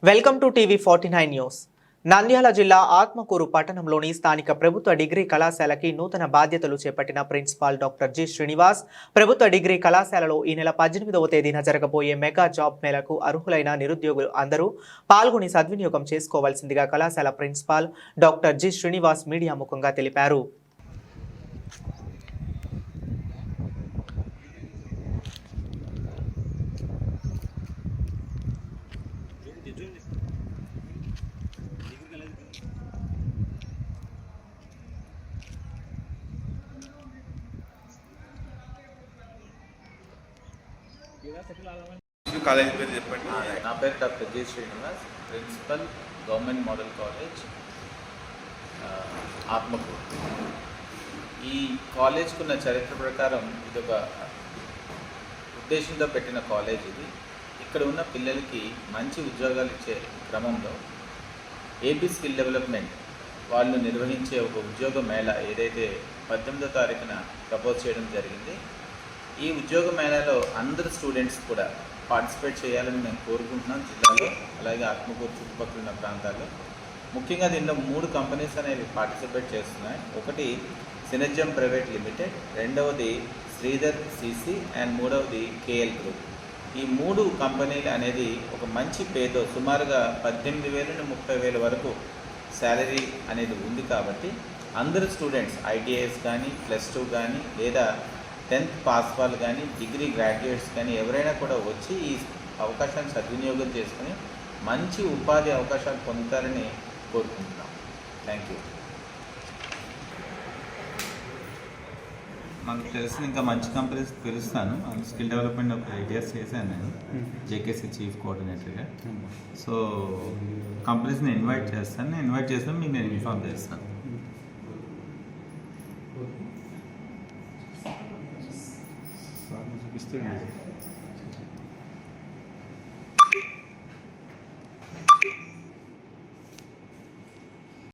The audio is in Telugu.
Welcome to TV 49 news. Nandyal జిల్లా ఆత్మకూరు పట్టణంలోని స్థానిక ప్రభుత్వ డిగ్రీ కళాశాలకి నూతన బాధ్యతలు చేపట్టిన ప్రిన్సిపాల్ డాక్టర్ జి శ్రీనివాస్ ప్రభుత్వ డిగ్రీ కళాశాలలో ఈ నెల 18వ తేదీన జరగబోయే మెగా జాబ్ మేళకు అర్హులైన నిరుద్యోగులు అందరూ పాల్గొని సద్వినియోగం చేసుకోవాల్సిందిగా కళాశాల ప్రిన్సిపాల్ డాక్టర్ జి శ్రీనివాస్ మీడియా ముఖంగా తెలిపారు. కాలేజ్ పేరు చెప్పండి. నా పేరు doctor G Srinivas, principal government model college Atmakur. ఈ కాలేజ్కి ఉన్న చరిత్ర ప్రకారం ఇది ఒక ఉద్దేశంతో పెట్టిన కాలేజ్. ఇది ఇక్కడ ఉన్న పిల్లలకి మంచి ఉద్యోగాలు ఇచ్చే క్రమంలో ఏపీ స్కిల్ డెవలప్మెంట్ వాళ్ళు నిర్వహించే ఒక ఉద్యోగ మేళ ఏదైతే 18వ తారీఖున ప్రపోజ్ చేయడం జరిగింది. ఈ ఉద్యోగ మేళాలో అందరు స్టూడెంట్స్ కూడా పార్టిసిపేట్ చేయాలని మేము కోరుకుంటున్నాం. జిల్లాలో అలాగే ఆత్మకూరు చుట్టుపక్కల ఉన్న ప్రాంతాల్లో ముఖ్యంగా దీనిలో 3 కంపెనీస్ అనేవి పార్టిసిపేట్ చేస్తున్నాయి. ఒకటి సినర్జం ప్రైవేట్ లిమిటెడ్, రెండవది శ్రీధర్ సిసి అండ్ మూడవది కేఎల్ గ్రూప్. ఈ 3 కంపెనీలు అనేది ఒక మంచి పేదో సుమారుగా 18,000 నుండి 30,000 వరకు శాలరీ అనేది ఉంది. కాబట్టి అందరు స్టూడెంట్స్ ఐటీఐస్ కానీ +2 కానీ లేదా 10th పాస్ వాళ్ళు కానీ డిగ్రీ గ్రాడ్యుయేట్స్ కానీ ఎవరైనా కూడా వచ్చి ఈ అవకాశాన్ని సద్వినియోగం చేసుకుని మంచి ఉపాధి అవకాశాలు పొందుతారని కోరుకుంటున్నాం. Thank you. మాకు తెలిసిన ఇంకా మంచి కంపెనీస్ పిలుస్తాను. స్కిల్ డెవలప్మెంట్ ఒక 8 years చేశాను నేను జేకేసీ చీఫ్ కోఆర్డినేటర్గా. సో కంపెనీస్ని ఇన్వైట్ చేస్తాను. ఇన్వైట్ చేస్తాను, మీకు నేను ఇన్ఫార్మ్ చేస్తాను.